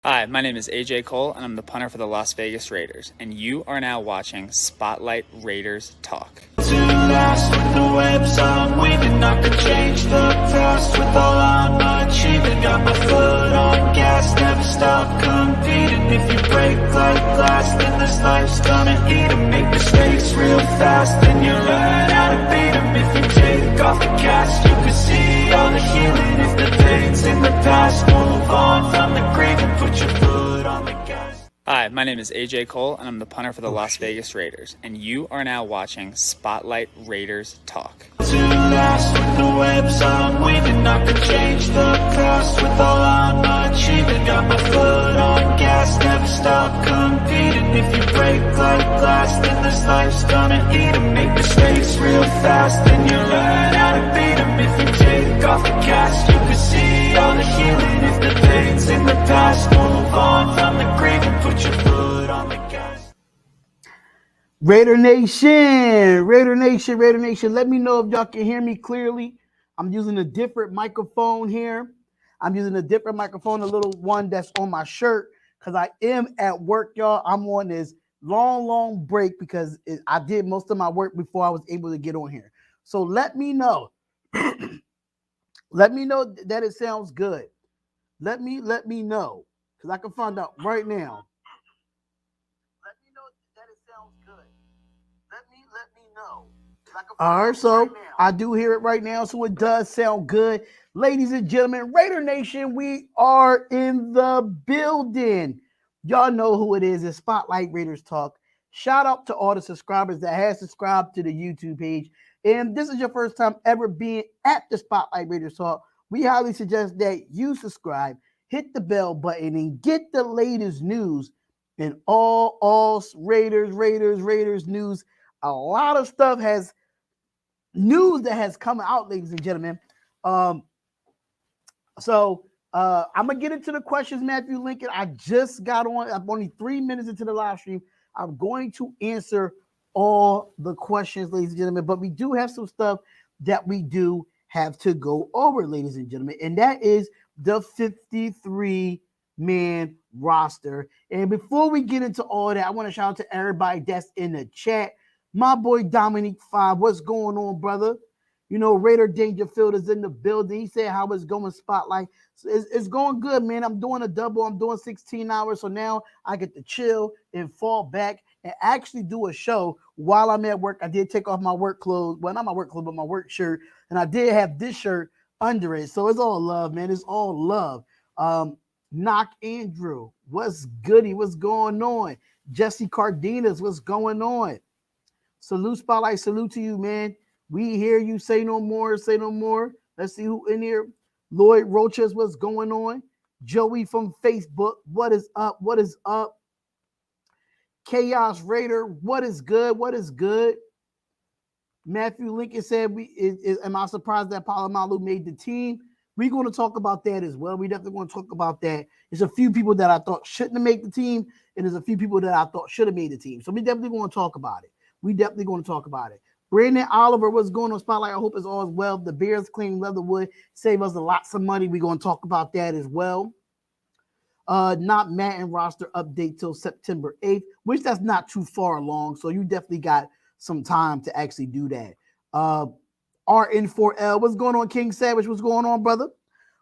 Hi, my name is AJ Cole, and I'm the punter for the Las Vegas Raiders, and you are now watching Spotlight Raiders Talk. To last with the webs I'm weaving, I could change the past with all I'm achieving. Got my foot on gas, never stop competing. If you break like glass, then this life's gonna eat 'em. Make mistakes real fast, then you learn how to beat 'em. If you take off the cast, you can see all the healing. If the pain's in the past, move on from the grave and put your foot on the gas. Hi, my name is AJ Cole, and I'm the punter for the Las Vegas Raiders, and you are now watching Spotlight Raiders Talk. To last with the webs I'm weaving, I could change the past with all I'm achieving. Got my foot on gas, never stop competing. If you break like glass, then this life's gonna eat 'em. Make mistakes real fast, then you learn how to beat 'em. If you take off the cast, you can see all the healing. If the pain's in the past, move on from the grave and put your foot on the gas. Raider Nation, let me know if y'all can hear me clearly. I'm using a different microphone here. I'm using a different microphone, a little one that's on my shirt, because I am at work, y'all. I'm on this long break because I did most of my work before I was able to get on here. So let me know. Let me know that it sounds good. Let me know, because I can find out right now. Let me know that it sounds good. Let me know. All right, so I do hear it right now, so it does sound good. Ladies and gentlemen, Raider Nation, we are in the building. Y'all know who it is. It's Spotlight Raiders Talk. Shout out to all the subscribers that have subscribed to the YouTube page. And this is your first time ever being at the Spotlight Raiders Talk. We highly suggest that you subscribe, hit the bell button, and get the latest news and all Raiders news. A lot of stuff news that has come out, ladies and gentlemen. So I'm gonna get into the questions, Matthew Lincoln. I just got on. I'm only 3 minutes into the live stream. I'm going to answer all the questions, ladies and gentlemen. But we do have some stuff that we do have to go over, ladies and gentlemen, and that is the 53-man roster. And before we get into all that, I want to shout out to everybody that's in the chat. My boy Dominique 5, what's going on, brother? You know, Raider Dangerfield is in the building. He said how it's going, Spotlight. So it's going good, man. I'm doing a double. I'm doing 16 hours. So now I get to chill and fall back and actually do a show while I'm at work. I did take off my work clothes. Well, not my work clothes, but my work shirt. And I did have this shirt under it. So it's all love, man. It's all love. Knock Andrew, what's goody? What's going on? Jesse Cardenas, what's going on? Salute, Spotlight. Salute to you, man. We hear you. Say no more. Say no more. Let's see who in here. Lloyd Roches, what's going on? Joey from Facebook, what is up? What is up? Chaos Raider, what is good? What is good? Matthew Lincoln said, am I surprised that Palomalu made the team? We're going to talk about that as well. We definitely want to talk about that. There's a few people that I thought shouldn't have made the team, and there's a few people that I thought should have made the team. So we definitely going to talk about it. Brandon Oliver, what's going on, Spotlight? I hope it's all well. The Bears claim Leatherwood save us lots of money. We're going to talk about that as well. Not Madden roster update till September 8th, which that's not too far along. So you definitely got some time to actually do that. RN4L, what's going on, King Savage? What's going on, brother?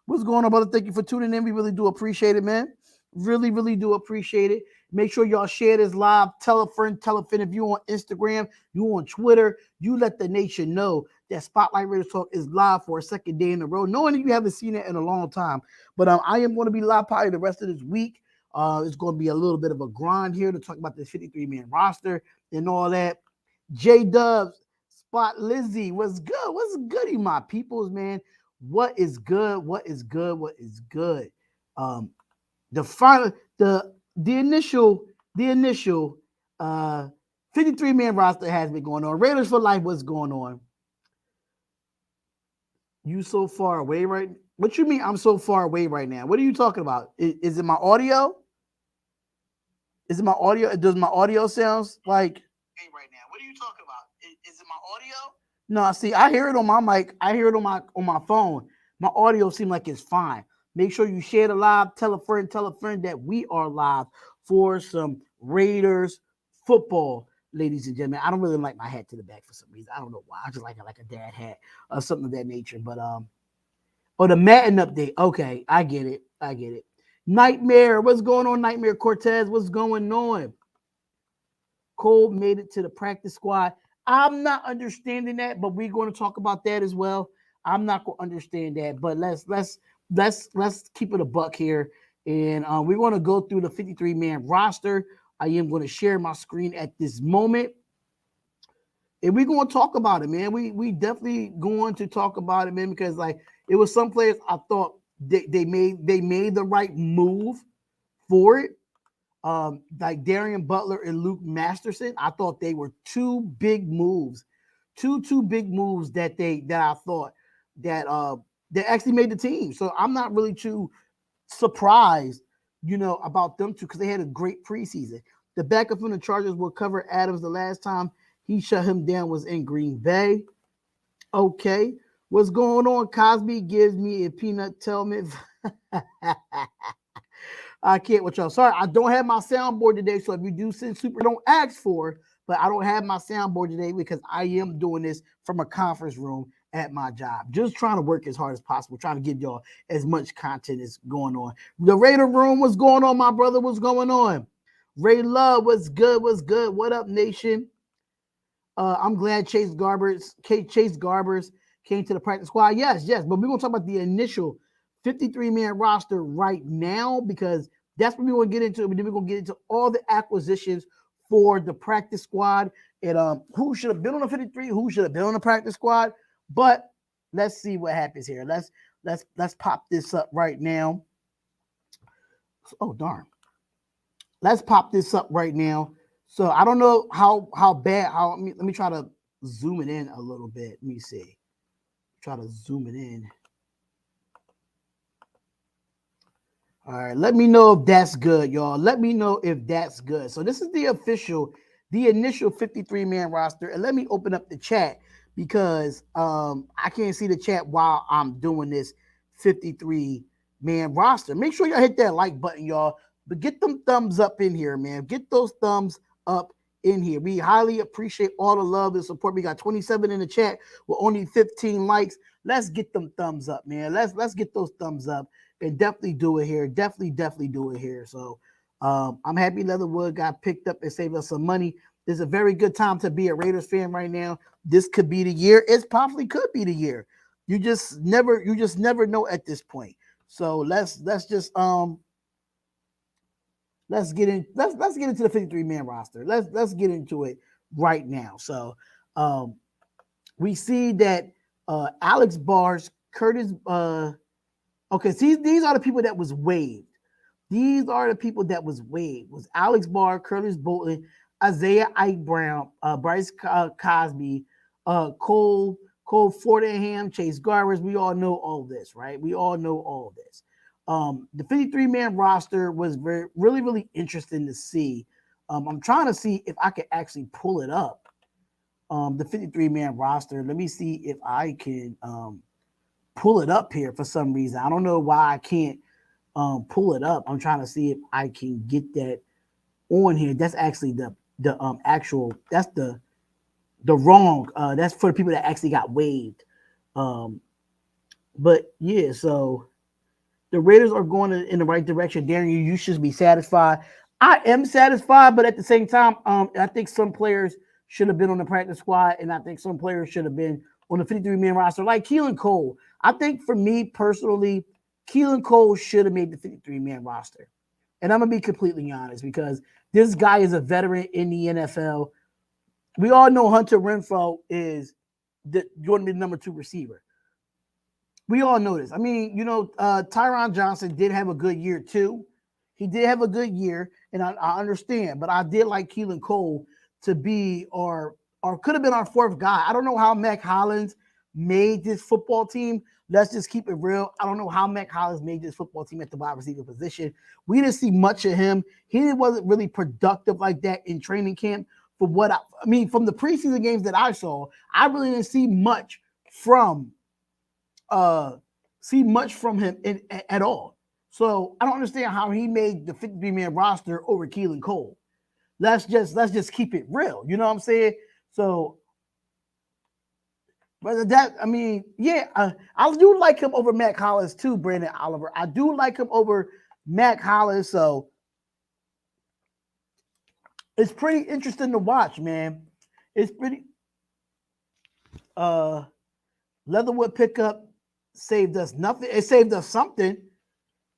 What's going on, brother? Thank you for tuning in. We really do appreciate it, man. Really do appreciate it. Make sure y'all share this live. Tell a friend. If you're on Instagram, you on Twitter, you let the nation know that Spotlight Raiders Talk is live for a second day in a row. Knowing that you haven't seen it in a long time. But I am going to be live probably the rest of this week. It's going to be a little bit of a grind here to talk about this 53-man roster and all that. J-Dubs, Spot Lizzie, what's good? What's goody, my peoples, man? What is good? What is good? The initial 53-man roster has been going on. Raiders for life, what's going on? You so far away right now? What you mean I'm so far away right now? What are you talking about? Is it my audio? Is it my audio? Does my audio sounds like right now? What are you talking about? Is it my audio? No, see, I hear it on my mic. I hear it on my phone. My audio seems like it's fine. Make sure you share the live. Tell a friend that we are live for some Raiders football, ladies and gentlemen. I don't really like my hat to the back for some reason. I don't know why. I just like it like a dad hat or something of that nature. But the Madden update. Okay, I get it. Nightmare. What's going on, Nightmare Cortez? What's going on? Cole made it to the practice squad. I'm not understanding that, but we're going to talk about that as well. I'm not going to understand that, but let's keep it a buck here, and we're going to go through the 53-man roster. I am going to share my screen at this moment, and we're going to talk about it, man. We definitely going to talk about it, man, because like it was some players I thought they made the right move for it. Like Darian Butler and Luke Masterson, I thought they were two big moves that I thought that actually made the team. So I'm not really too surprised, about them two because they had a great preseason. The backup from the Chargers will cover Adams. The last time he shut him down was in Green Bay. Okay, what's going on? Cosby gives me a peanut helmet. I can't with y'all. Sorry, I don't have my soundboard today. So if you do send super, don't ask for it. But I don't have my soundboard today because I am doing this from a conference room at my job. Just trying to work as hard as possible, trying to give y'all as much content as going on. The Raider room, what's going on, my brother? What's going on? Ray Love, what's good? What up, nation? I'm glad Chase Garbers came to the practice squad. Yes, but we're going to talk about the initial 53-man roster right now because that's what we want to get into. And then we're going to get into all the acquisitions for the practice squad and who should have been on the 53, who should have been on the practice squad. But let's see what happens here. Let's pop this up right now. Oh, darn. Let's pop this up right now. So I don't know how bad. Let me try to zoom it in a little bit. Let me see. Try to zoom it in. All right, let me know if that's good, y'all. Let me know if that's good. So this is the initial 53-man roster. And let me open up the chat because I can't see the chat while I'm doing this 53-man roster. Make sure y'all hit that like button, y'all. But get them thumbs up in here, man. Get those thumbs up in here. We highly appreciate all the love and support. We got 27 in the chat with only 15 likes. Let's get them thumbs up, man. Let's get those thumbs up. And definitely do it here. Definitely do it here. So I'm happy Leatherwood got picked up and saved us some money. There's a very good time to be a Raiders fan right now. This could be the year. It possibly could be the year. You just never know at this point. So let's get into the 53-man roster. Let's get into it right now. So we see that Alex Bars, Curtis okay, see, these are the people that was waived. Was Alex Barr, Curtis Bolton, Isaiah Ike Brown, Bryce Cosby, Cole Fordham, Chase Garbers. We all know all this, right? The 53-man roster was really interesting to see. I'm trying to see if I can actually pull it up. The 53-man roster. Let me see if I can pull it up here for some reason. I don't know why I can't pull it up. I'm trying to see if I can get that on here. That's actually the actual. That's the wrong. That's for the people that actually got waived. But yeah, so the Raiders are going in the right direction. Darren, you should be satisfied. I am satisfied, but at the same time, I think some players should have been on the practice squad, and I think some players should have been on the 53-man roster, like Keelan Cole. I think for me personally, Keelan Cole should have made the 53-man roster. And I'm going to be completely honest because this guy is a veteran in the NFL. We all know Hunter Renfrow is going to be the number 2 receiver. We all know this. I mean, Tyron Johnson did have a good year too. He did have a good year, and I understand. But I did like Keelan Cole to be or could have been our 4th guy. I don't know how Mac Hollins made this football team. Let's just keep it real. I don't know how Mac Hollins made this football team at the wide receiver position. We didn't see much of him. He wasn't really productive like that in training camp. From the preseason games that I saw, I really didn't see much from see much from him at all. So I don't understand how he made the 53-man roster over Keelan Cole. Let's just keep it real. You know what I'm saying? So, but that, I mean, yeah, I do like him over Mac Hollins too, Brandon Oliver. I do like him over Mac Hollins. So it's pretty interesting to watch, man. It's pretty. Leatherwood pickup saved us nothing. It saved us something.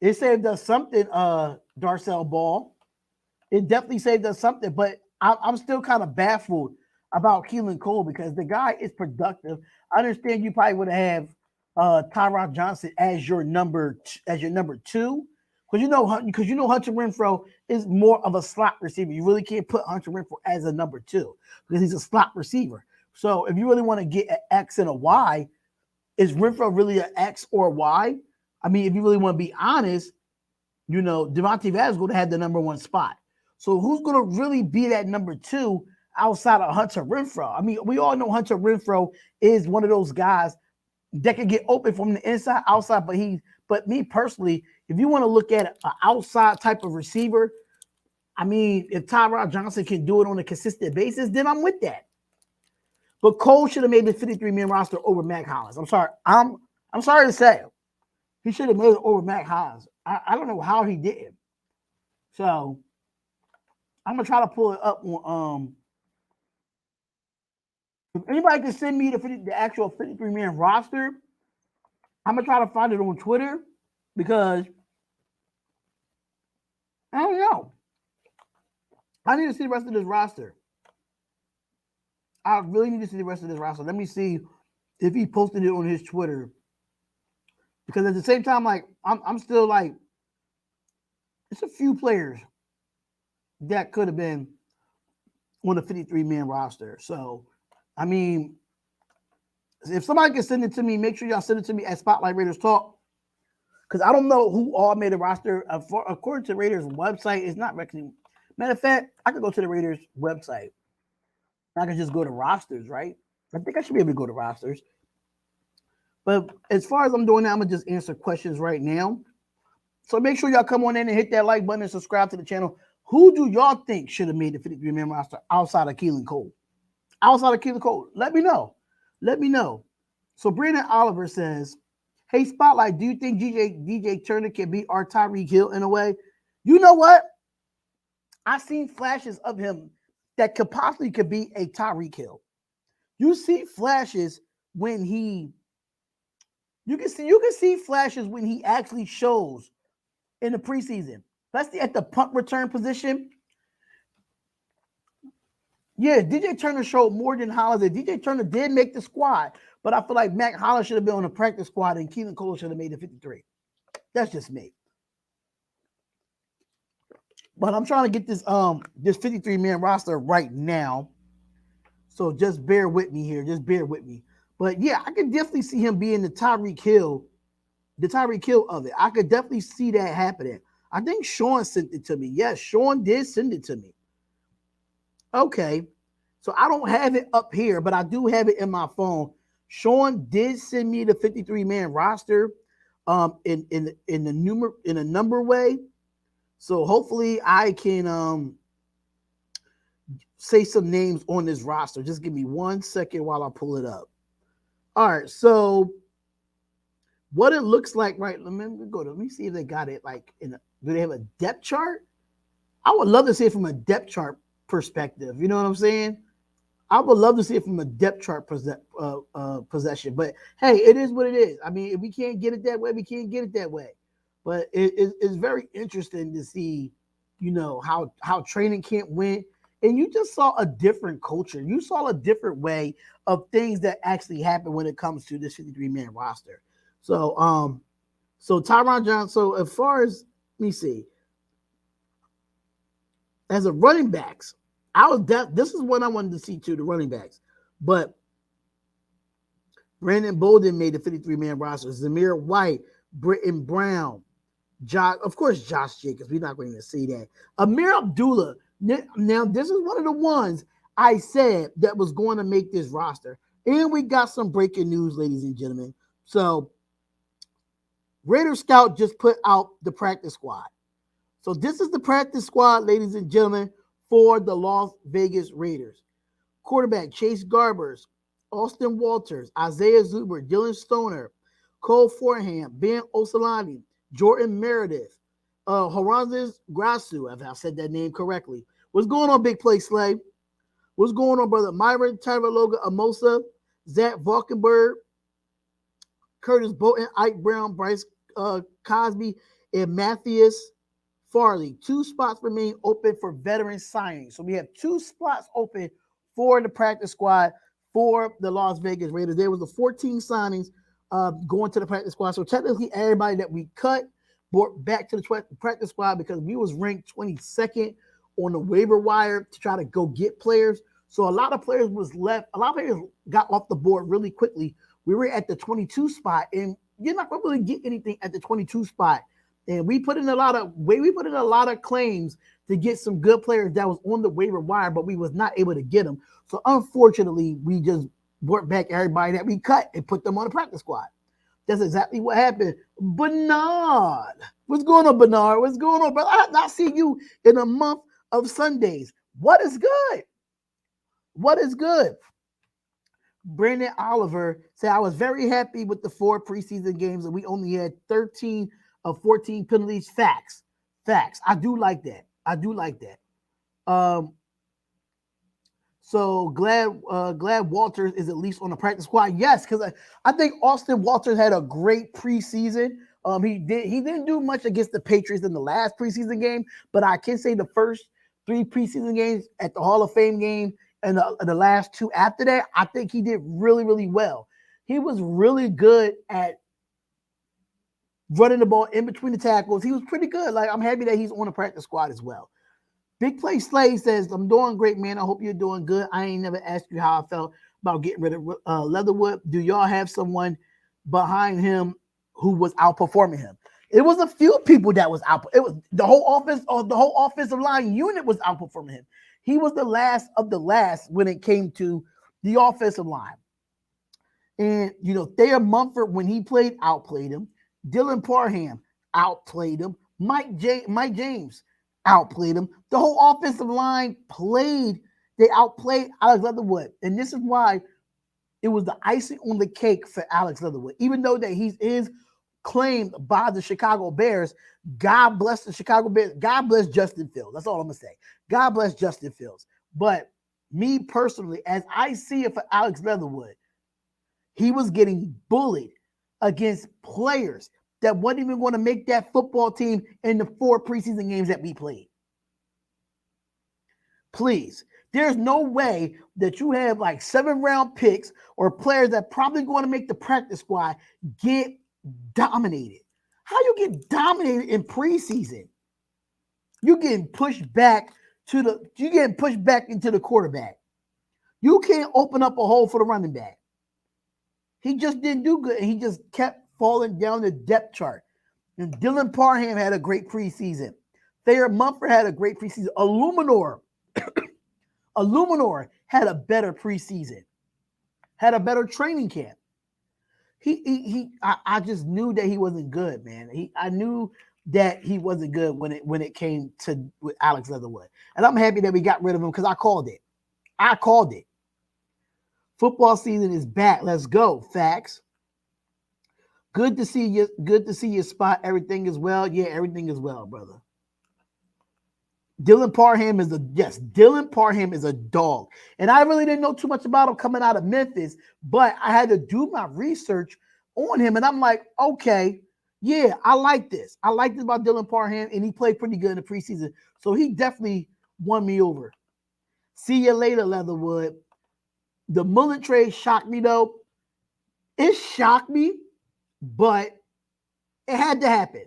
It saved us something. Darcel Ball. It definitely saved us something, but I'm still kind of baffled about Keelan Cole because the guy is productive. I understand you probably would have Tyrod Johnson as your number two, because you know Hunter Renfrow is more of a slot receiver. You really can't put Hunter Renfrow as a number two because he's a slot receiver. So if you really want to get an X and a Y, is Renfrow really an X or a Y? I mean, if you really want to be honest, you know, Devontae Adams going to have the number one spot. So who's going to really be that number two outside of Hunter Renfrow? I mean, we all know Hunter Renfrow is one of those guys that can get open from the inside, outside. But me personally, if you want to look at an outside type of receiver, I mean, if Tyrod Johnson can do it on a consistent basis, then I'm with that. But Cole should have made the 53-man roster over Mac Hollins. I'm sorry. I'm sorry to say it. He should have made it over Mac Hollins. I don't know how he didn't. So I'm gonna try to pull it up on if anybody can send me the actual 53-man roster, I'm gonna try to find it on Twitter because I don't know. I need to see the rest of this roster. I really need to see the rest of this roster. Let me see if he posted it on his Twitter. Because at the same time, like I'm still like, it's a few players that could have been on the 53-man roster. So, I mean, if somebody can send it to me, make sure y'all send it to me at Spotlight Raiders Talk. Because I don't know who all made a roster. According to Raiders website, it's not recognized. Matter of fact, I could go to the Raiders website. I can just go to rosters, right? I think I should be able to go to rosters. But as far as I'm doing that, I'm going to just answer questions right now. So make sure y'all come on in and hit that like button and subscribe to the channel. Who do y'all think should have made the 53-man roster outside of Keelan Cole? Outside of Keelan Cole, let me know. Let me know. So Brandon Oliver says, hey, Spotlight, do you think DJ Turner can be our Tyreek Hill in a way? You know what? I've seen flashes of him that could possibly be a Tyreek Hill. You see flashes when you can see flashes when he actually shows in the preseason. Let's see at the punt return position. Yeah, DJ Turner showed more than Holiday. DJ Turner did make the squad, but I feel like Mac Hollins should have been on the practice squad and Keelan Cole should have made the 53. That's just me. But I'm trying to get this 53-man roster right now. So just bear with me here. Just bear with me. But yeah, I could definitely see him being the Tyreek Hill of it. I could definitely see that happening. I think Sean sent it to me. Yes, Sean did send it to me. Okay. So I don't have it up here, but I do have it in my phone. Sean did send me the 53-man roster in a number way. So hopefully I can say some names on this roster. Just give me 1 second while I pull it up. All right, so what it looks like, right? Let me see if they got it like do they have a depth chart? I would love to see it from a depth chart perspective. You know what I'm saying? I would love to see it from a depth chart possession. But hey, it is what it is. I mean, if we can't get it that way, we can't get it that way. But it's very interesting to see, you know, how training camp went. And you just saw a different culture. You saw a different way of things that actually happen when it comes to this 53-man roster. So Tyron Johnson, so as far as, let me see, as a running backs, this is what I wanted to see too, the running backs. But Brandon Bolden made the 53-man roster. Zamir White, Britton Brown, Josh Jacobs. We're not going to see that. Amir Abdullah. Now, this is one of the ones I said that was going to make this roster. And we got some breaking news, ladies and gentlemen. So Raider Scout just put out the practice squad. So this is the practice squad, ladies and gentlemen, for the Las Vegas Raiders. Quarterback Chase Garbers, Austin Walters, Isaiah Zuber, Dylan Stoner, Cole Foreham, Ben Osalani, Jordan Meredith, Horazes Grasu, if I said that name correctly. What's going on, Big Play Slay? What's going on, brother? Myron Tavaloga Amosa, Zach Valkenberg, Curtis Bolton, Ike Brown, Bryce Cosby, and Matthias Farley. 2 spots remain open for veteran signing. So we have 2 spots open for the practice squad for the Las Vegas Raiders. There was the 14 signings going to the practice squad. So technically everybody that we cut brought back to the practice squad because we was ranked 22nd on the waiver wire to try to go get players. So a lot of players was left. A lot of players got off the board really quickly. We were at the 22 spot, and you're not going to really get anything at the 22 spot. And we put in a lot of claims to get some good players that was on the waiver wire, but we was not able to get them. So unfortunately, we just brought back everybody that we cut and put them on the practice squad. That's exactly what happened. Bernard, what's going on, Bernard? What's going on, brother? I have not seen you in a month of Sundays. What is good? What is good? Brandon Oliver said, I was very happy with the 4 preseason games and we only had 13 of 14 penalties. Facts. I do like that. So glad Walters is at least on the practice squad. Yes, because I think Austin Walters had a great preseason. He didn't do much against the Patriots in the last preseason game, but I can say the first 3 preseason games at the Hall of Fame game and the last 2 after that, I think he did really, really well. He was really good at running the ball in between the tackles. He was pretty good. Like, I'm happy that he's on the practice squad as well. Big Play Slay says, I'm doing great, man. I hope you're doing good. I ain't never asked you how I felt about getting rid of Leatherwood. Do y'all have someone behind him who was outperforming him? It was a few people that was out. It was the whole offensive line unit was outperforming him. He was the last of the last when it came to the offensive line. And, Thayer Mumford, when he played, outplayed him. Dylan Parham outplayed him. Mike James outplayed him. The whole offensive line they outplayed Alex Leatherwood. And this is why it was the icing on the cake for Alex Leatherwood. Even though that he is claimed by the Chicago Bears, God bless the Chicago Bears. God bless Justin Fields. That's all I'm going to say. God bless Justin Fields. But me personally, as I see it for Alex Leatherwood, he was getting bullied against players that wasn't even going to make that football team in the 4 preseason games that we played. Please. There's no way that you have like 7-round picks or players that probably going to make the practice squad get dominated. How you get dominated in preseason? You getting pushed back into the quarterback. You can't open up a hole for the running back. He just didn't do good, and he just kept falling down the depth chart. And Dylan Parham had a great preseason. Thayer Mumford had a great preseason. Illuminor had a better preseason, had a better training camp. I just knew that he wasn't good, man. I knew that he wasn't good when it came to with Alex Leatherwood. And I'm happy that we got rid of him because I called it. Football season is back. Let's go. Facts. Good to see you. Good to see your spot. Everything is well. Yeah, everything is well, brother. Dylan Parham is a dog. And I really didn't know too much about him coming out of Memphis, but I had to do my research on him. And I'm like, okay, yeah, I like this. I like this about Dylan Parham, and he played pretty good in the preseason. So he definitely won me over. See you later, Leatherwood. The Mullen trade shocked me, though. It shocked me, but it had to happen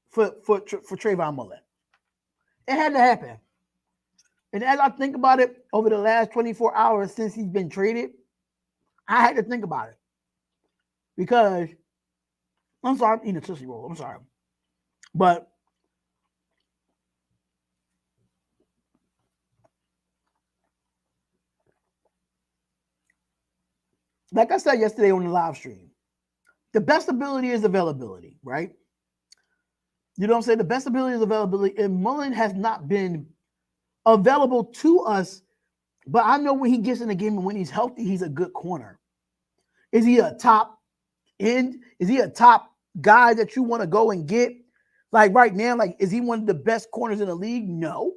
for Trayvon Mullen. It had to happen. And as I think about it over the last 24 hours since he's been traded, I had to think about it. Because, I'm sorry, I'm eating a Tootsie Roll. I'm sorry. But like I said yesterday on the live stream, the best ability is availability, right? You know what I'm saying? The best ability is availability, and Mullen has not been available to us. But I know when he gets in the game and when he's healthy, he's a good corner. Is he a top end? Is he a top guy that you want to go and get? Like right now, like, is he one of the best corners in the league? No.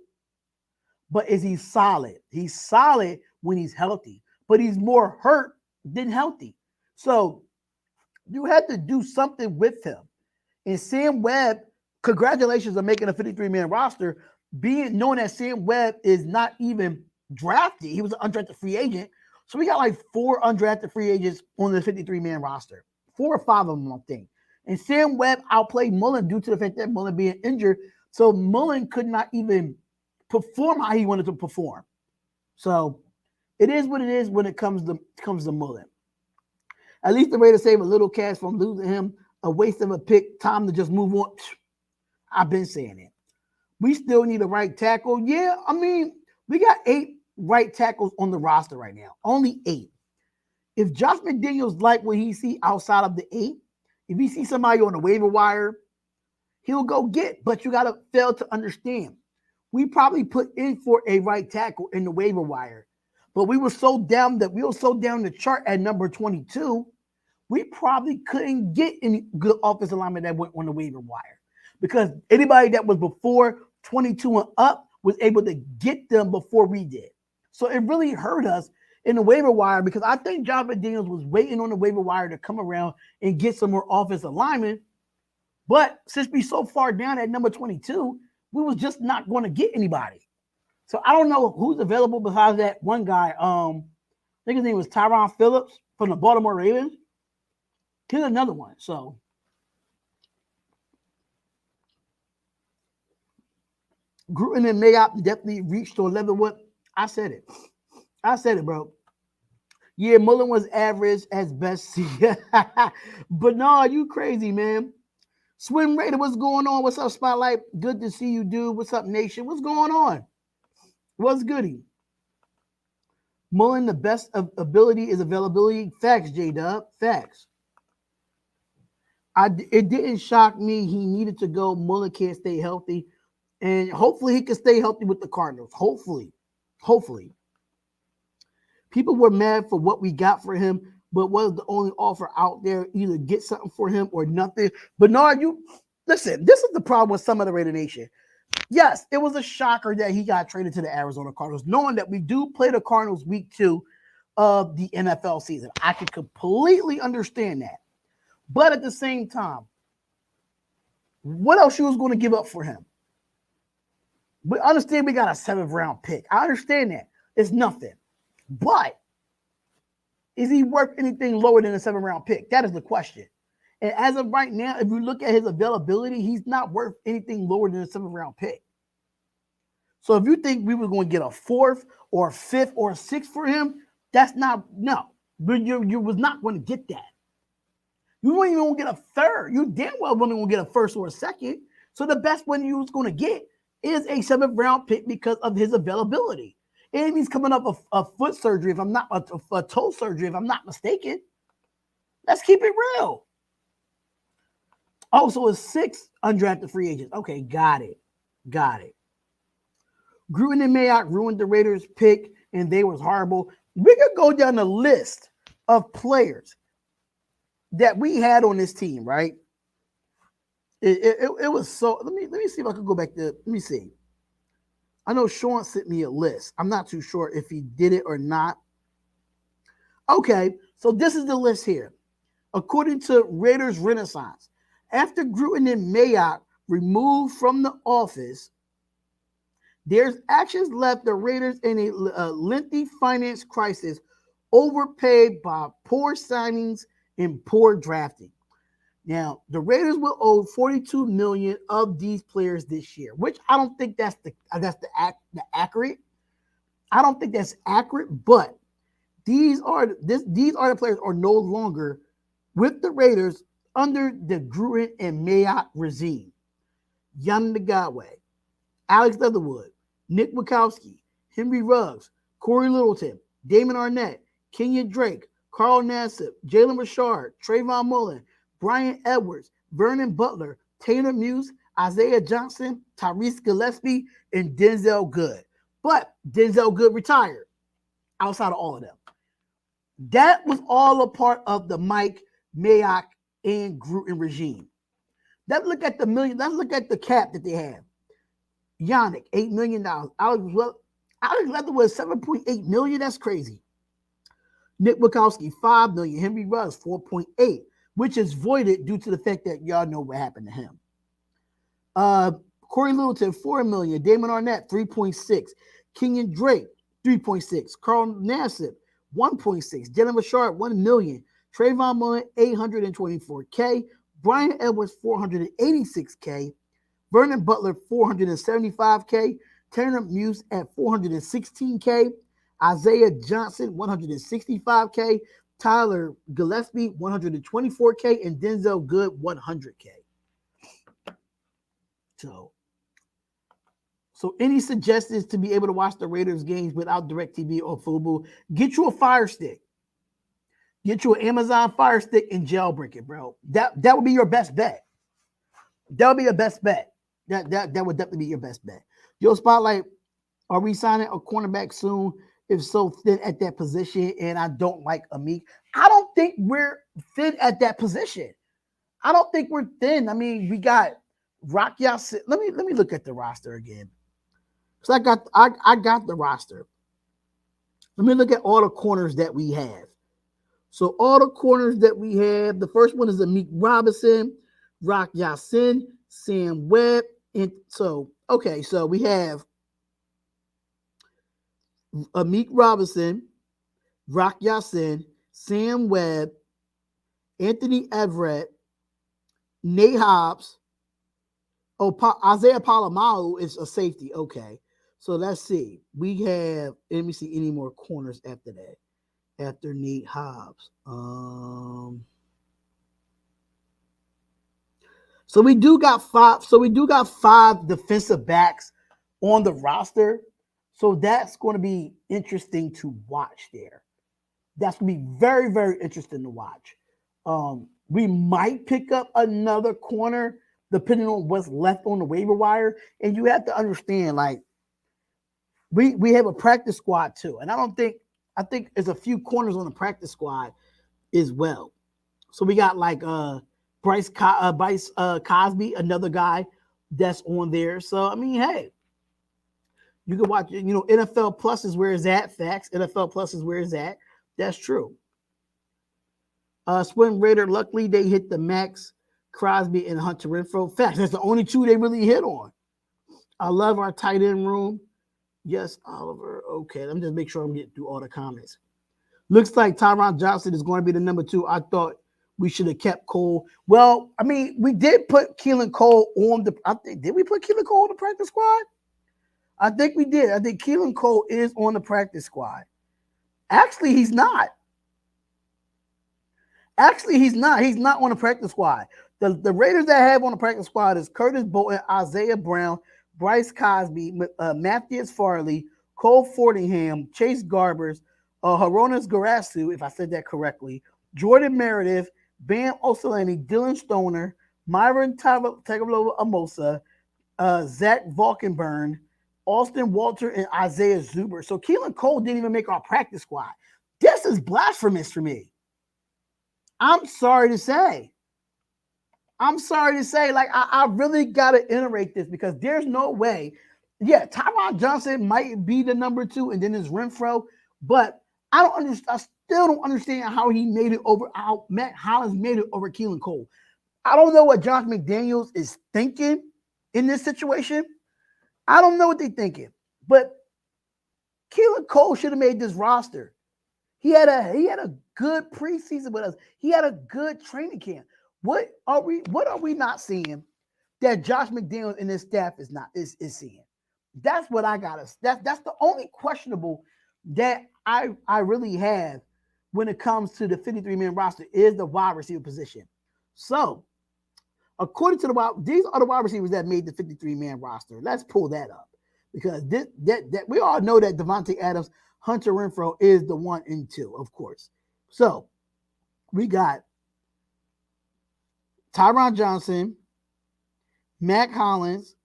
But is he solid? He's solid when he's healthy, but he's more hurt than healthy. So you had to do something with him. And Sam Webb, congratulations on making a 53-man roster. Being known as Sam Webb is not even drafted. He was an undrafted free agent. So we got like 4 undrafted free agents on the 53-man roster. 4 or 5 of them, I think. And Sam Webb outplayed Mullen due to the fact that Mullen being injured. So Mullen could not even perform how he wanted to perform. So it is what it is when it comes to Mullen. At least the Raiders save a little cash from losing him. A waste of a pick. Time to just move on. I've been saying it. We still need a right tackle. Yeah, I mean, we got 8 right tackles on the roster right now. Only 8. If Josh McDaniels like what he see outside of the 8, if he sees somebody on the waiver wire, he'll go get. But you got to fail to understand. We probably put in for a right tackle in the waiver wire. But we were so down the chart at number 22, we probably couldn't get any good offensive lineman that went on the waiver wire. Because anybody that was before 22 and up was able to get them before we did. So it really hurt us in the waiver wire because I think Josh McDaniels was waiting on the waiver wire to come around and get some more offensive linemen. But since we so far down at number 22, we was just not going to get anybody. So I don't know who's available besides that one guy. I think his name was Tyron Phillips from the Baltimore Ravens. Here's another one. So Gruden and Mayock definitely reached to a level. What I said it, bro. Yeah, Mullen was average as best. But no, you crazy, man. Swim Raider, what's going on? What's up, Spotlight? Good to see you, dude. What's up, Nation? What's going on? What's goody? Mullen, the best of ability is availability. Facts, J-Dub. Facts. It didn't shock me. He needed to go. Mullen can't stay healthy. And hopefully he can stay healthy with the Cardinals. Hopefully. People were mad for what we got for him, but was the only offer out there, either get something for him or nothing. Bernard, listen, this is the problem with some of the Raider Nation. Yes, it was a shocker that he got traded to the Arizona Cardinals, knowing that we do play the Cardinals week 2 of the NFL season. I can completely understand that. But at the same time, what else you was going to give up for him? But understand we got a 7th round pick. I understand that. It's nothing. But is he worth anything lower than a 7th round pick? That is the question. And as of right now, if you look at his availability, he's not worth anything lower than a 7th round pick. So if you think we were going to get a 4th or a 5th or a 6th for him, that's not, no. But you was not going to get that. You weren't even going to get a 3rd. You damn well wasn't going to get a 1st or a 2nd. So the best one you was going to get is a 7th round pick because of his availability. And he's coming up a foot surgery, if I'm not a toe surgery, if I'm not mistaken. Let's keep it real. Oh, so it's 6 undrafted free agents. Okay, got it. Gruden and Mayock ruined the Raiders' pick, and they was horrible. We could go down the list of players that we had on this team, right? It was so. Let me see if I can go back to. Let me see. I know Sean sent me a list. I'm not too sure if he did it or not. Okay, so this is the list here. According to Raiders Renaissance, after Gruden and Mayock removed from the office, there's actions left the Raiders in a lengthy finance crisis, overpaid by poor signings and poor drafting. Now, the Raiders will owe $42 million of these players this year, which I don't think that's accurate. I don't think that's accurate, but these are the players are no longer with the Raiders under the Gruden and Mayock regime. Yann Ngakwe, Alex Leatherwood, Nick Wachowski, Henry Ruggs, Corey Littleton, Damon Arnett, Kenyon Drake, Carl Nassib, Jalen Richard, Trayvon Mullen, Brian Edwards, Vernon Butler, Taylor Muse, Isaiah Johnson, Tyrese Gillespie, and Denzel Good. But Denzel Good retired outside of all of them. That was all a part of the Mike, Mayock, and Gruden regime. Let's look at the cap that they have. Yannick, $8 million. Alex Leatherwood, $7.8 million. That's crazy. Nick Bukowski, $5 million. Henry Ruggs, $4.8, which is voided due to the fact that y'all know what happened to him. Corey Littleton, $4 million. Damon Arnett, $3.6. Kenyon Drake, $3.6. Carl Nassib, $1.6. Jalen Richard, $1 million. Trayvon Mullen, $824K. Brian Edwards, $486K. Vernon Butler, $475K. Tanner Muse at $416K. Isaiah Johnson, $165K. Tyler Gillespie, $124K. And Denzel Good, $100K. So any suggestions to be able to watch the Raiders games without DirecTV or Fubo, get you a Fire Stick. Get you an Amazon Fire Stick and jailbreak it, bro. That would be your best bet. That would be your best bet. That would definitely be your best bet. Yo, Spotlight, are we signing a cornerback soon? If so, thin at that position, and I don't like Amik. I don't think we're thin at that position. I don't think we're thin. I mean, we got Rock Yassin. Let me look at the roster again. So I got the roster. Let me look at all the corners that we have. So all the corners that we have, the first one is Amik Robinson, Rock Yassin, Sam Webb, and so we have Amik Robinson, Rock Yassin, Sam Webb, Anthony Everett, Nate Hobbs. Isaiah Palomalu is a safety. Okay. So let's see. We have, let me see any more corners after that. After Nate Hobbs. So we do got five defensive backs on the roster. So that's going to be interesting to watch there. That's going to be very, very interesting to watch. We might pick up another corner depending on what's left on the waiver wire. And you have to understand, like, we have a practice squad too. And I think there's a few corners on the practice squad as well. So we got like Bryce Cosby, another guy that's on there. So, I mean, hey, you can watch, NFL Plus is where it's at. Facts. NFL Plus is where it's at. That's true. Swim Raider, luckily they hit the max. Crosby and Hunter Renfrow. Facts. That's the only two they really hit on. I love our tight end room. Yes, Oliver. Okay, let me just make sure I'm getting through all the comments. Looks like Tyron Johnson is going to be the number 2. I thought we should have kept Cole. Well, I mean, we did put Keelan Cole on did we put Keelan Cole on the practice squad? I think we did. I think Keelan Cole is on the practice squad. Actually, he's not. He's not on the practice squad. The Raiders that I have on the practice squad is Curtis Bolton, Isaiah Brown, Bryce Cosby, Matthias Farley, Cole Fordingham, Chase Garbers, Horonas Garasu, if I said that correctly, Jordan Meredith, Bam Osalani, Dylan Stoner, Myron Tagovailoa Amosa, Zach Valkenburn, Austin Walter, and Isaiah Zuber. So Keelan Cole didn't even make our practice squad. This is blasphemous for me. I'm sorry to say. Like, I really got to iterate this because there's no way. Yeah, Tyron Johnson might be the number 2, and then there's Renfrow, but I still don't understand how he made it over, how Matt Hollins made it over Keelan Cole. I don't know what Josh McDaniels is thinking in this situation. I don't know what they're thinking, but Keelan Cole should have made this roster. He had a good preseason with us. He had a good training camp. What are we not seeing that Josh McDaniels and his staff is seeing? That's what I got. That's the only questionable that I really have when it comes to the 53-man roster is the wide receiver position. So, according to these are the wide receivers that made the 53-man roster. Let's pull that up because that we all know that Devontae Adams, Hunter Renfrow is the 1 and 2, of course. So, we got Tyron Johnson, Mac Hollins,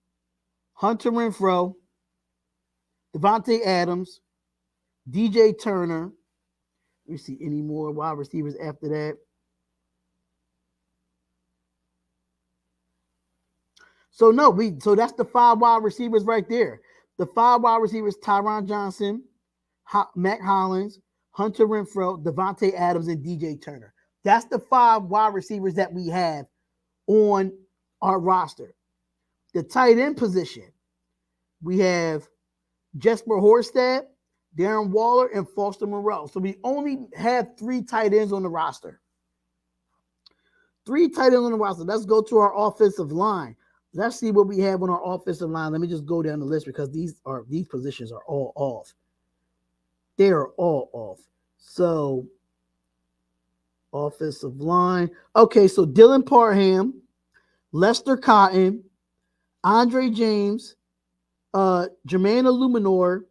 Hunter Renfrow, Devontae Adams, DJ Turner. Let me see any more wide receivers after that. So that's the 5 wide receivers right there. The 5 wide receivers: Tyron Johnson, Mac Hollins, Hunter Renfrow, Devontae Adams, and DJ Turner. That's the 5 wide receivers that we have on our roster. The tight end position, we have Jesper Horsted, Darren Waller, and Foster Moreau. So we only have 3 tight ends on the roster. 3 tight ends on the roster. Let's go to our offensive line. Let's see what we have on our offensive line. Let me just go down the list because these positions are all off. They are all off. So offensive line. Okay, so Dylan Parham, Lester Cotton, Andre James, Jermaine Illuminor,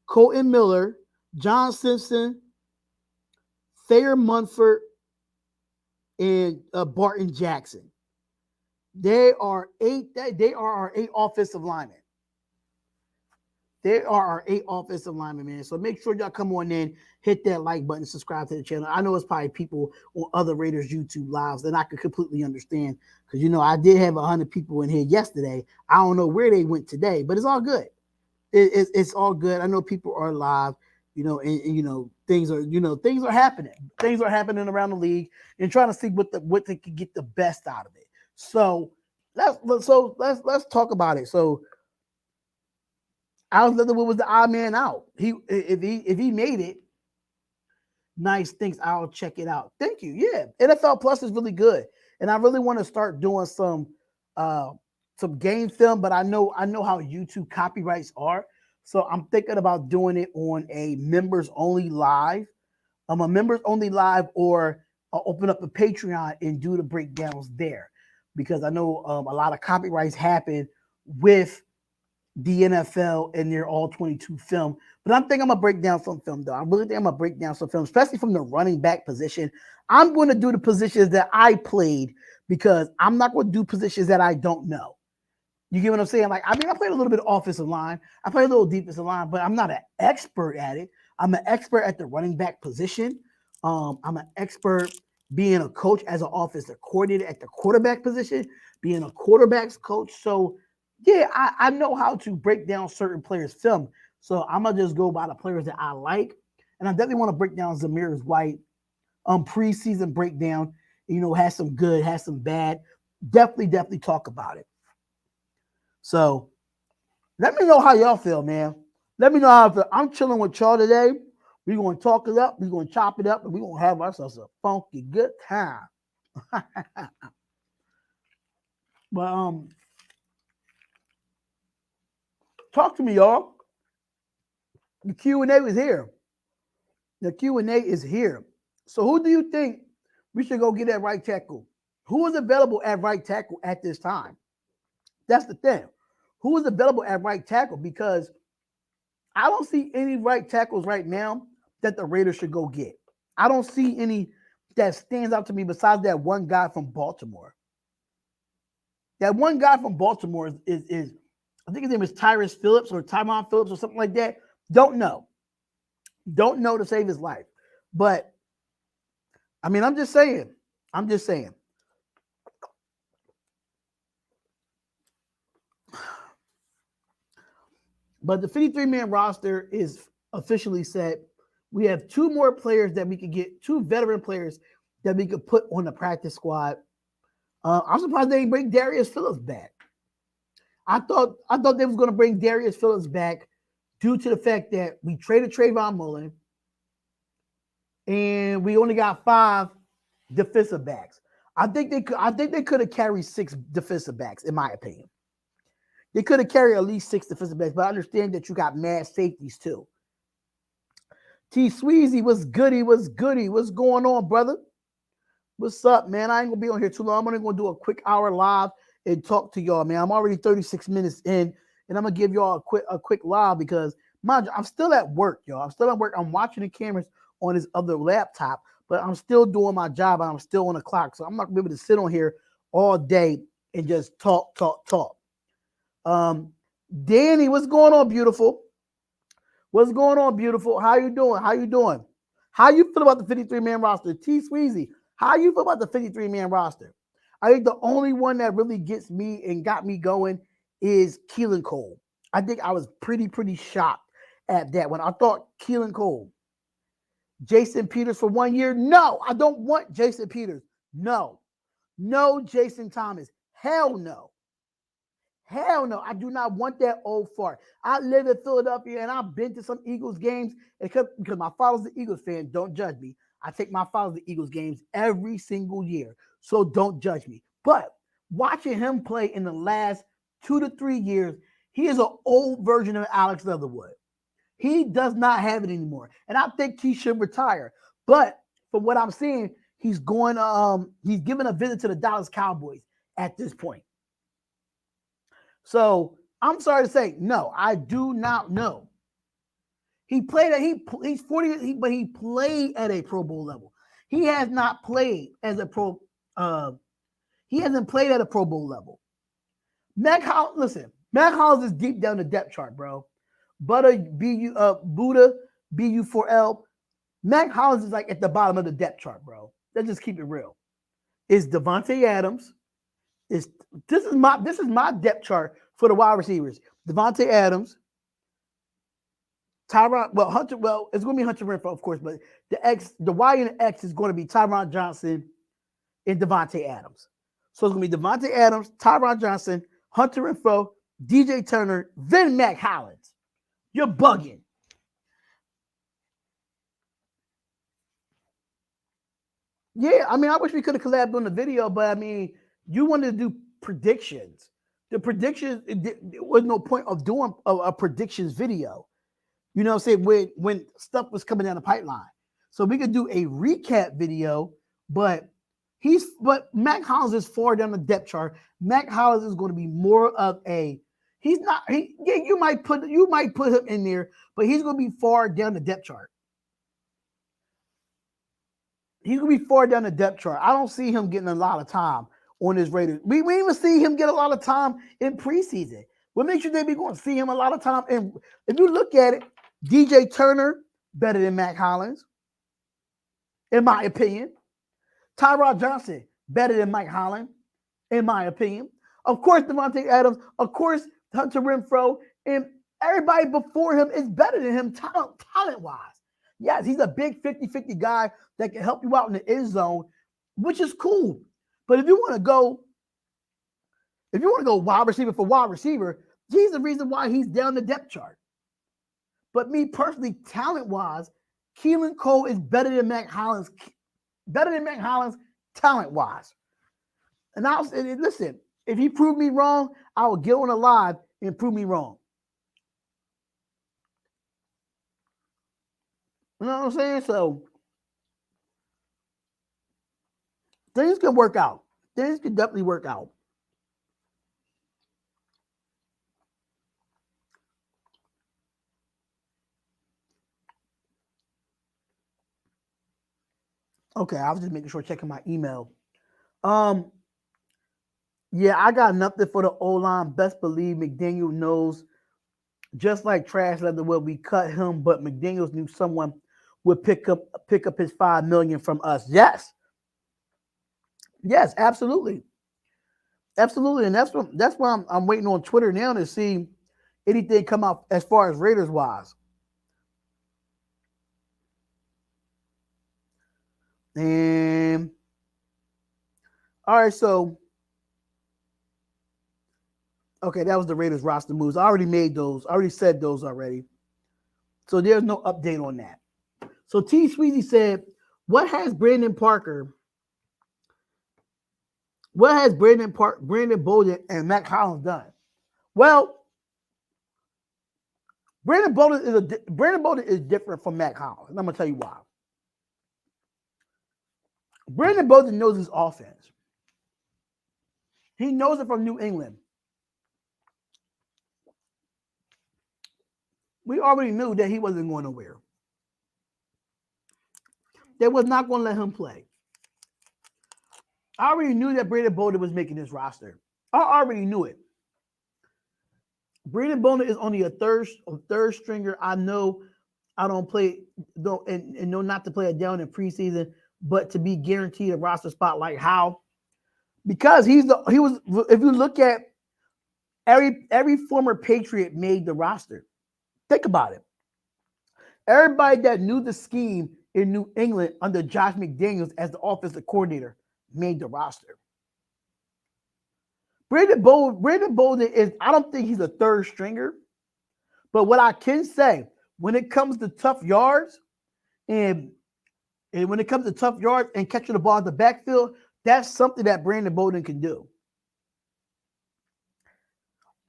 Colton Miller, John Simpson, Thayer Munford, and Barton Jackson. They are our 8 offensive linemen. They are our 8 offensive linemen, man. So make sure y'all come on in, hit that like button, subscribe to the channel. I know it's probably people on other Raiders YouTube lives, and I could completely understand because, I did have 100 people in here yesterday. I don't know where they went today, but it's all good. It's all good. I know people are live, and things are happening. Things are happening around the league and trying to see what they can get the best out of it. So let's talk about it. So Alex Leatherwood was the odd man out. If he made it, nice, thanks. I'll check it out. Thank you. Yeah, NFL Plus is really good, and I really want to start doing some game film. But I know how YouTube copyrights are, so I'm thinking about doing it on a members only live. A members only live, or I'll open up a Patreon and do the breakdowns there, because I know a lot of copyrights happen with the NFL and their all 22 film. But I'm thinking I'm going to break down some film, though. I really think I'm going to break down some film, especially from the running back position. I'm going to do the positions that I played, because I'm not going to do positions that I don't know. You get what I'm saying? I played a little bit of offensive line. I played a little defensive line, but I'm not an expert at it. I'm an expert at the running back position. I'm an expert being a coach as an offensive coordinator at the quarterback position, being a quarterback's coach. So, yeah, I know how to break down certain players' film. So I'm going to just go by the players that I like. And I definitely want to break down Zamir White preseason breakdown. Has some good, has some bad. Definitely talk about it. So let me know how y'all feel, man. Let me know how I feel. I'm chilling with y'all today. We're going to talk it up. We're going to chop it up. And we're going to have ourselves a funky good time. But talk to me, y'all. The Q&A is here. The Q&A is here. So who do you think we should go get at right tackle? Who is available at right tackle at this time? That's the thing. Who is available at right tackle? Because I don't see any right tackles right now that the Raiders should go get. I don't see any that stands out to me besides that one guy from Baltimore. That one guy from Baltimore is I think his name is Tyrus Phillips or Tymon Phillips or something like that. Don't know. Don't know to save his life. But, I'm just saying. But the 53-man roster is officially set. We have 2 more players that we could get, 2 veteran players that we could put on the practice squad. I'm surprised they didn't bring Darius Phillips back. I thought they was going to bring Darius Phillips back due to the fact that we traded Trayvon Mullen and we only got 5 defensive backs. I think they could have carried 6 defensive backs, in my opinion. They could have carried at least 6 defensive backs, but I understand that you got mad safeties too. T. Sweezy, what's goody? What's going on, brother? What's up, man? I ain't gonna be on here too long. I'm only gonna do a quick hour live and talk to y'all, man. I'm already 36 minutes in, and I'm gonna give y'all a quick live because, mind you, I'm still at work, y'all. I'm still at work. I'm watching the cameras on this other laptop, but I'm still doing my job and I'm still on the clock. So I'm not gonna be able to sit on here all day and just talk. Danny, what's going on, beautiful? What's going on, beautiful? How you doing? How you feel about the 53-man roster? T Sweezy, how you feel about the 53-man roster? I think the only one that really gets me and got me going is Keelan Cole. I think I was pretty shocked at that one. I thought Keelan Cole. Jason Peters for 1 year? No, I don't want Jason Peters. No Jason Thomas. Hell no. I do not want that old fart. I live in Philadelphia and I've been to some Eagles games because my father's the Eagles fan. Don't judge me. I take my father to Eagles games every single year. So don't judge me. But watching him play in the last 2 to 3 years, he is an old version of Alex Leatherwood. He does not have it anymore. And I think he should retire. But from what I'm seeing, he's giving a visit to the Dallas Cowboys at this point. So I'm sorry to say, no, I do not know. He's 40, but he played at a Pro Bowl level. He has not played as a pro. He hasn't played at a Pro Bowl level. Mac Hollins is deep down the depth chart, bro. Buddha BU4L. Mac Hollins is like at the bottom of the depth chart, bro. Let's just keep it real. It's Devontae Adams. This is my depth chart for the wide receivers. Devontae Adams, Tyron. Well, Hunter. Well, it's going to be Hunter Renfrow, of course, but the Y and the X is going to be Tyron Johnson and Devontae Adams. So it's going to be Devontae Adams, Tyron Johnson, Hunter Renfrow, DJ Turner, then Mac Hollins. You're bugging. Yeah, I mean, I wish we could have collabed on the video, but I mean, you wanted to do predictions. The predictions, there was no point of doing a predictions video. You know what I'm saying? When stuff was coming down the pipeline. So we could do a recap video, but Mac Hollins is far down the depth chart. Mac Hollins is going to be more of you might put him in there, but he's going to be far down the depth chart. He's going to be far down the depth chart. I don't see him getting a lot of time on his Raiders. We even see him get a lot of time in preseason. What makes you think we're going to see him a lot of time? And if you look at it, DJ Turner better than Mac Hollins, in my opinion. Tyrod Johnson better than Mike Hollins, in my opinion. Of course, Devontae Adams. Of course, Hunter Renfrow. And everybody before him is better than him talent-wise. Yes, he's a big 50-50 guy that can help you out in the end zone, which is cool. But if you want to go wide receiver for wide receiver, he's the reason why he's down the depth chart. But me personally, talent-wise, Keelan Cole is better than Mac Hollins talent-wise. And listen, if he proved me wrong, I will get on a live and prove me wrong. You know what I'm saying? So things can work out. Things can definitely work out. Okay, I was just making sure checking my email. Yeah, I got nothing for the O-line. Best believe McDaniel knows, just like Trash Leatherwood, we cut him, but McDaniels knew someone would pick up his $5 million from us. Yes, absolutely, and that's why I'm waiting on Twitter now to see anything come out as far as Raiders wise. And all right, so okay, that was the Raiders roster moves. I already made those. I already said those already. So there's no update on that. So T Sweezy said, what has Brandon Bolden and Mac Hollins done? Well, Brandon Bolden is different from Mac Hollins. And I'm gonna tell you why. Brandon Bolden knows his offense. He knows it from New England. We already knew that he wasn't going nowhere. They was not going to let him play. I already knew that Brandon Bolden was making this roster. I already knew it. Brandon Bolden is only a third stringer. I know I don't play and know not to play it down in preseason, but to be guaranteed a roster spot. Like how? Because he was. If you look at every former Patriot made the roster. Think about it. Everybody that knew the scheme in New England under Josh McDaniels as the offensive coordinator made the roster. Brandon Bolden is, I don't think he's a third stringer, but what I can say, when it comes to tough yards and when it comes to tough yards and catching the ball in the backfield, that's something that Brandon Bolden can do.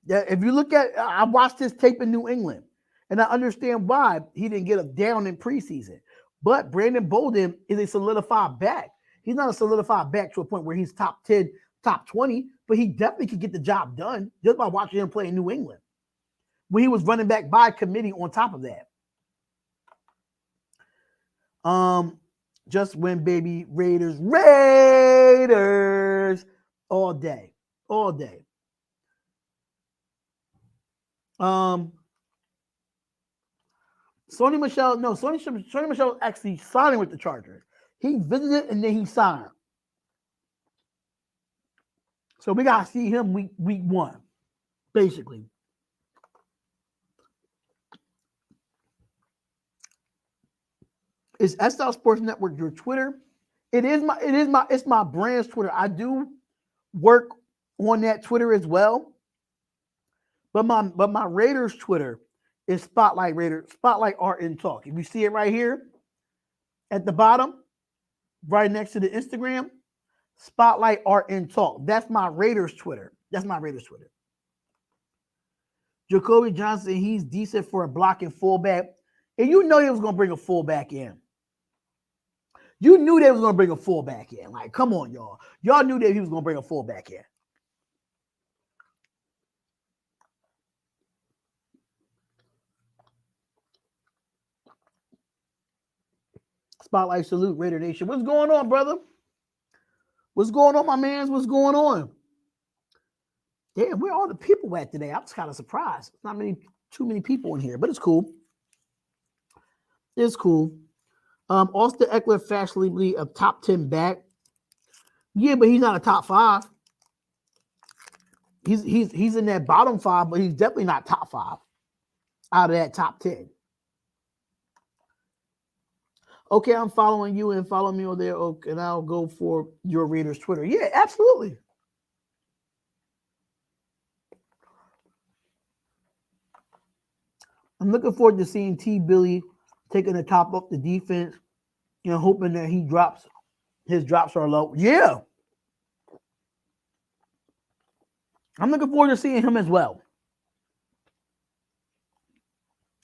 If you look at, I watched his tape in New England, and I understand why he didn't get a down in preseason. But Brandon Bolden is a solidified back. He's not a solidified back to a point where he's top 10, top 20, but he definitely could get the job done just by watching him play in New England, when he was running back by committee on top of that. Just win, baby. Raiders all day. Sony Michel actually signing with the Chargers. He visited and then he signed. So we gotta see him week 1, basically. Is SL Sports Network your Twitter? It's my brand's Twitter. I do work on that Twitter as well. But my Raiders Twitter is Spotlight Art and Talk. If you see it right here at the bottom, right next to the Instagram, Spotlight Art and Talk. That's my Raiders Twitter. Jacoby Johnson, he's decent for a blocking fullback. And you know he was going to bring a fullback in. You knew they was going to bring a fullback in. Like, come on, y'all. Y'all knew that he was going to bring a fullback in. Spotlight salute, Raider Nation. What's going on, brother? What's going on, my mans? What's going on? Damn, where all the people at today? I was kind of surprised. Not too many people in here, but it's cool. It's cool. Austin Eckler fashionably a top 10 back. Yeah, but he's not a top 5. He's in that bottom 5, but he's definitely not top 5 out of that top 10. Okay, I'm following you and follow me over there. Okay, and I'll go for your Raiders Twitter. Yeah, absolutely. I'm looking forward to seeing T. Billy taking the top up the defense, hoping that his drops are low. Yeah. I'm looking forward to seeing him as well.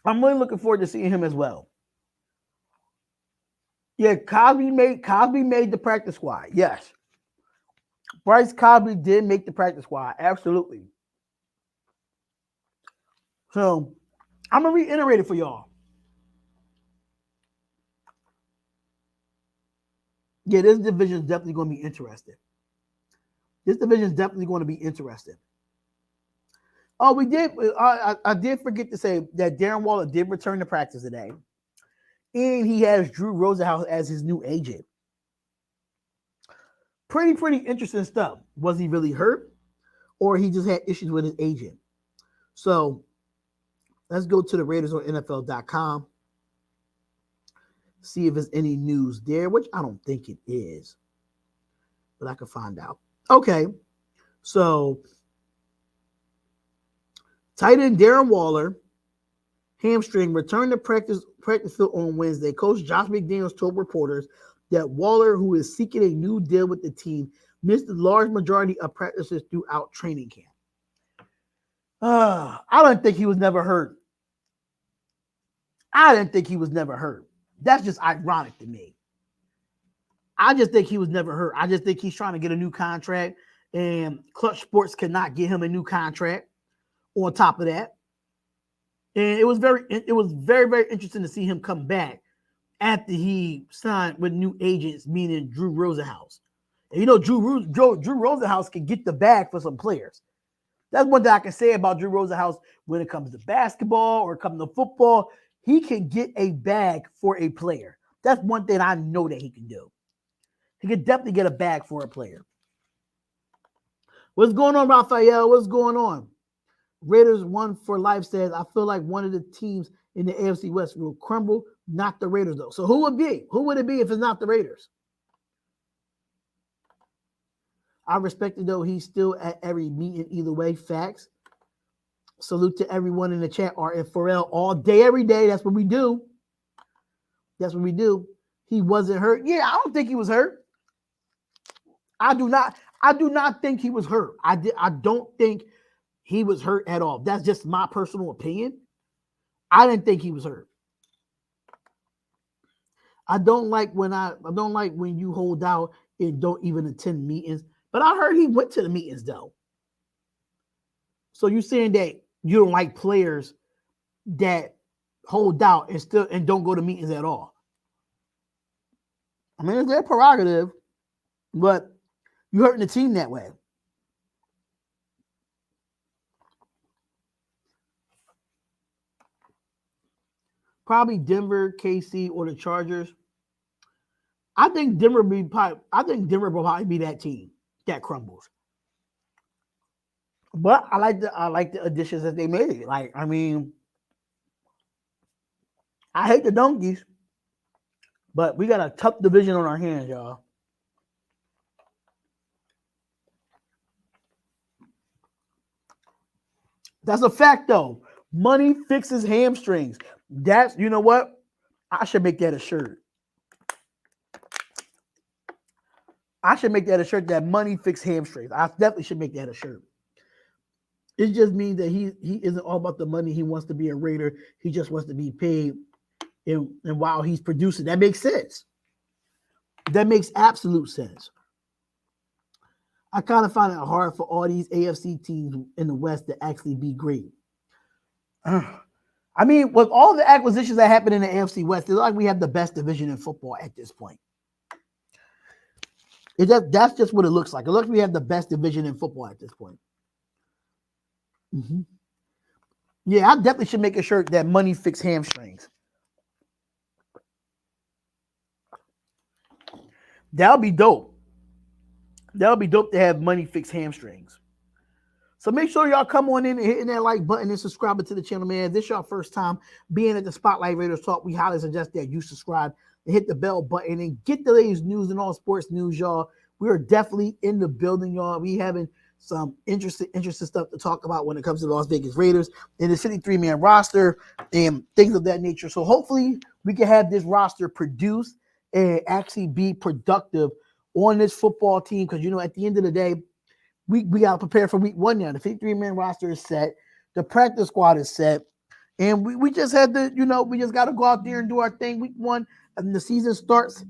I'm really looking forward to seeing him as well. Yeah, Cosby made the practice squad. Yes. Bryce Cosby did make the practice squad. Absolutely. So I'm going to reiterate it for y'all. Yeah, this division is definitely going to be interesting. Oh, we did. I did forget to say that Darren Waller did return to practice today. And he has Drew Rosenhaus as his new agent. Pretty interesting stuff. Was he really hurt? Or he just had issues with his agent? So let's go to the Raiders on NFL.com. See if there's any news there, which I don't think it is. But I can find out. Okay. So tight end Darren Waller, hamstring, returned to practice field on Wednesday. Coach Josh McDaniels told reporters that Waller, who is seeking a new deal with the team, missed the large majority of practices throughout training camp. I don't think he was never hurt. That's just ironic to me. I just think he was never hurt. I just think he's trying to get a new contract, and Clutch Sports cannot get him a new contract on top of that. And it was very, very interesting to see him come back after he signed with new agents, meaning Drew Rosenhaus. And you know, Drew Rosenhaus can get the bag for some players. That's one thing I can say about Drew Rosenhaus when it comes to basketball or comes to football. He can get a bag for a player. That's one thing I know that he can do. He can definitely get a bag for a player. What's going on, Raphael? What's going on? Raiders 1 for life says, I feel like one of the teams in the AFC West will crumble, not the Raiders, though. So who would be? Who would it be if it's not the Raiders? I respect it, though. He's still at every meeting either way. Facts. Salute to everyone in the chat. RF Pharrell all day, every day. That's what we do. That's what we do. He wasn't hurt. Yeah, I don't think he was hurt. I do not think he was hurt. I don't think he was hurt at all. That's just my personal opinion. I didn't think he was hurt. I don't like when you hold out and don't even attend meetings. But I heard he went to the meetings though. So you're saying that you don't like players that hold out and don't go to meetings at all? I mean, it's their prerogative, but you're hurting the team that way. Probably Denver, KC, or the Chargers. I think Denver will probably be that team that crumbles. But I like the additions that they made. Like, I mean, I hate the Donkeys, but we got a tough division on our hands, y'all. That's a fact, though. Money fixes hamstrings. That's, you know what? I should make that a shirt. I should make that a shirt that money fixes hamstrings. I definitely should make that a shirt. It just means that he isn't all about the money. He wants to be a Raider. He just wants to be paid. And while he's producing, that makes sense. That makes absolute sense. I kind of find it hard for all these AFC teams in the West to actually be great. I mean, with all the acquisitions that happened in the AFC West, it's like we have the best division in football at this point. That's just what it looks like. It looks like we have the best division in football at this point. Mm-hmm. Yeah, I definitely should make a shirt that money fix hamstrings. That'll be dope. That'll be dope to have money fix hamstrings. So make sure y'all come on in and hitting that like button and subscribing to the channel, man. If this is your first time being at the Spotlight Raiders Talk, we highly suggest that you subscribe and hit the bell button and get the latest news and all sports news, y'all. We are definitely in the building, y'all. We having some interesting stuff to talk about when it comes to the Las Vegas Raiders and the 53-man roster and things of that nature. So hopefully we can have this roster produced and actually be productive on this football team, because, you know, at the end of the day, we got to prepare for week 1 now. The 53-man roster is set. The practice squad is set. And we just had to, you know, we just got to go out there and do our thing week 1. And the season starts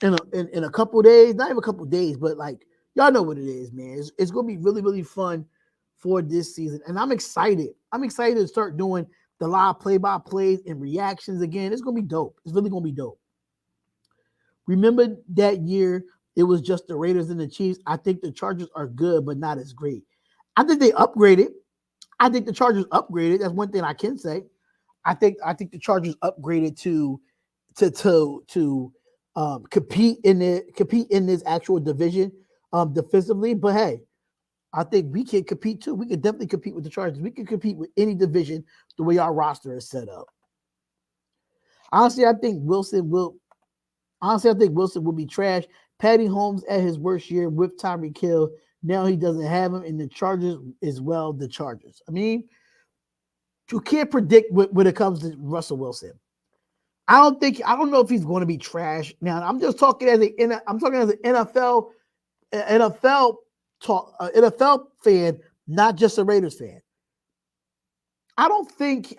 in a couple of days. Not even a couple of days, but like, y'all know what it is, man. It's going to be really, really fun for this season. And I'm excited. I'm excited to start doing the live play-by-plays and reactions again. It's going to be dope. It's really going to be dope. Remember that year, it was just the Raiders and the Chiefs. I think the Chargers are good, but not as great. I think they upgraded. I think the Chargers upgraded. That's one thing I can say. I think the Chargers upgraded to compete in this actual division defensively. But hey, I think we can compete too. We can definitely compete with the Chargers. We can compete with any division the way our roster is set up. Honestly, I think Wilson will be trash. Patty Holmes at his worst year with Tyreek Hill. Now he doesn't have him, and the Chargers as well. The Chargers. I mean, you can't predict when it comes to Russell Wilson. I don't know if he's going to be trash. Now I'm just talking as an NFL fan, not just a Raiders fan. I don't think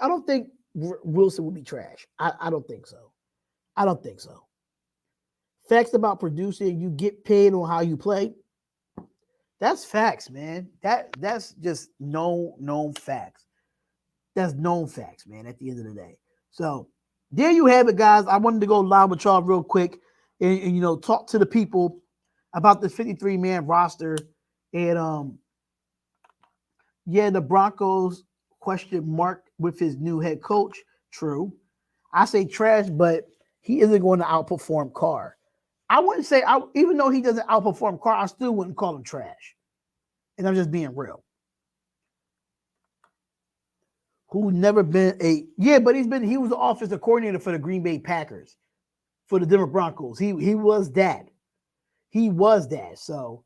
Wilson will be trash. I don't think so. I don't think so. Facts about producing, you get paid on how you play. That's facts, man. That's just known facts. That's known facts, man, at the end of the day. So there you have it, guys. I wanted to go live with y'all real quick and you know, talk to the people about this 53-man roster. And the Broncos question mark with his new head coach. True. I say trash, but he isn't going to outperform Carr. I wouldn't say, even though he doesn't outperform Carr, I still wouldn't call him trash. And I'm just being real. Who's never been but he was the offensive coordinator for the Green Bay Packers, for the Denver Broncos. He was that. He was that. So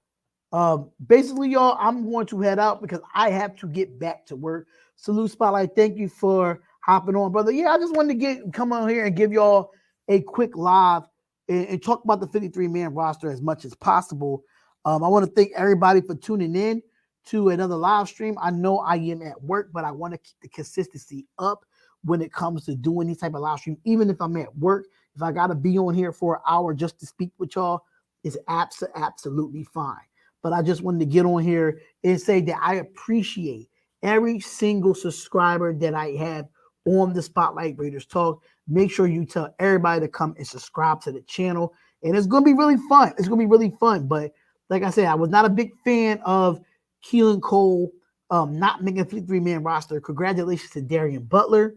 basically, y'all, I'm going to head out because I have to get back to work. Salute Spotlight. Thank you for hopping on, brother. Yeah, I just wanted to come on here and give y'all a quick live and talk about the 53-man roster as much as possible. I want to thank everybody for tuning in to another live stream. I know I am at work, but I want to keep the consistency up when it comes to doing these type of live stream. Even if I'm at work, if I got to be on here for an hour just to speak with y'all, it's absolutely fine. But I just wanted to get on here and say that I appreciate every single subscriber that I have on the Spotlight Raiders Talk. Make sure you tell everybody to come and subscribe to the channel. And it's going to be really fun. It's going to be really fun. But like I said, I was not a big fan of Keelan Cole not making a 53-man roster. Congratulations to Darian Butler.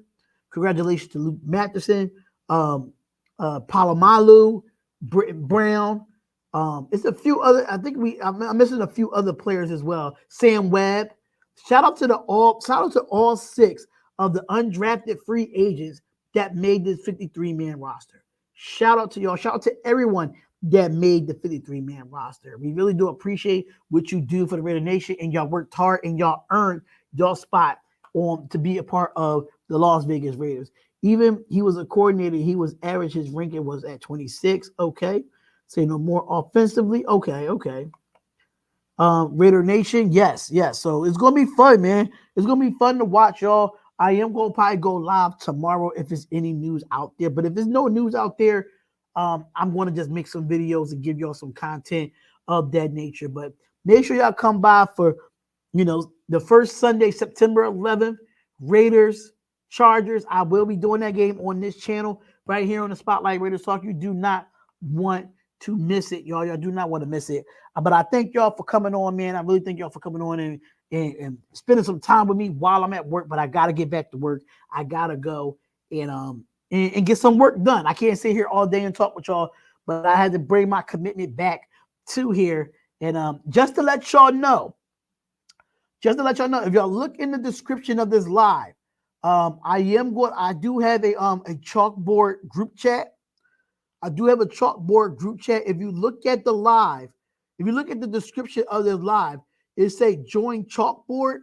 Congratulations to Luke Matheson, Palomalu, Britton Brown. It's a few other, I'm missing a few other players as well. Sam Webb. Shout out to all 6 of the undrafted free agents that made this 53-man roster. Shout out to y'all. Shout out to everyone that made the 53-man roster. We really do appreciate what you do for the Raider Nation, and y'all worked hard and y'all earned your spot to be a part of the Las Vegas Raiders. Even he was a coordinator, his ranking was at 26. Okay. Say no more offensively. Okay. Raider Nation, yes. So it's gonna be fun, man. It's gonna be fun to watch, y'all. I am gonna probably go live tomorrow if there's any news out there. But if there's no news out there, I'm gonna just make some videos and give y'all some content of that nature. But make sure y'all come by for, the first Sunday, September 11th, Raiders, Chargers. I will be doing that game on this channel right here on the Spotlight Raiders Talk. You do not want to miss it, y'all. Y'all do not want to miss it. But I thank y'all for coming on, man. I really thank y'all for coming on and spending some time with me while I'm at work. But I gotta get back to work. I gotta go and get some work done. I can't sit here all day and talk with y'all, but I had to bring my commitment back to here. And just to let y'all know, if y'all look in the description of this live, I do have a chalkboard group chat. I do have a chalkboard group chat. If you look at the live, if you look at the description of this live, it say join chalkboard.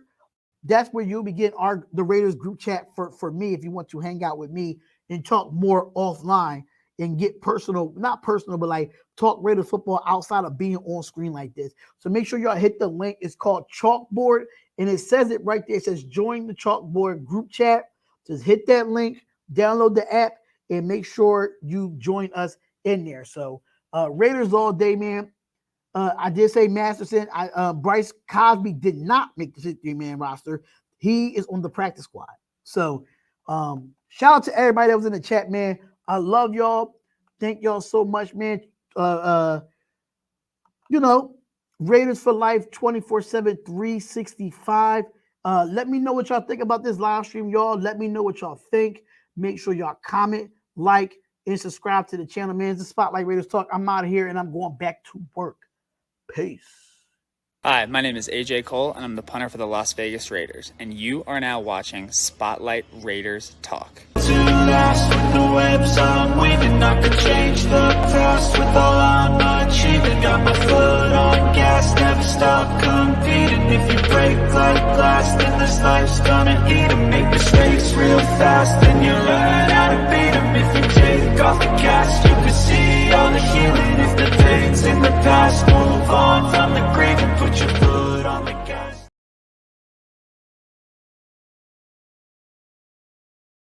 That's where you'll be getting the Raiders group chat for me if you want to hang out with me and talk more offline and get personal, not personal, but like talk Raiders football outside of being on screen like this. So make sure y'all hit the link. It's called Chalkboard, and it says it right there. It says join the Chalkboard group chat. Just hit that link, download the app, and make sure you join us in there. So Raiders all day, man. I did say Masterson. Bryce Cosby did not make the 53-man roster. He is on the practice squad. So shout out to everybody that was in the chat, man. I love y'all. Thank y'all so much, man. Raiders for life, 24/7, 365. Let me know what y'all think about this live stream, y'all. Let me know what y'all think. Make sure y'all comment, like, and subscribe to the channel, man. It's the Spotlight Raiders Talk. I'm out of here, and I'm going back to work. Peace. Hi, my name is AJ Cole, and I'm the punter for the Las Vegas Raiders, and you are now watching Spotlight Raiders Talk. To last with the webs I'm weaving, I could change the past with all I'm achieving. Got my foot on gas, never stop competing. If you break like glass, then this life's gonna eat 'em. Make mistakes real fast, then you learn how to beat 'em. If you take off the cast, you can see all the healing. If the pain's in the past,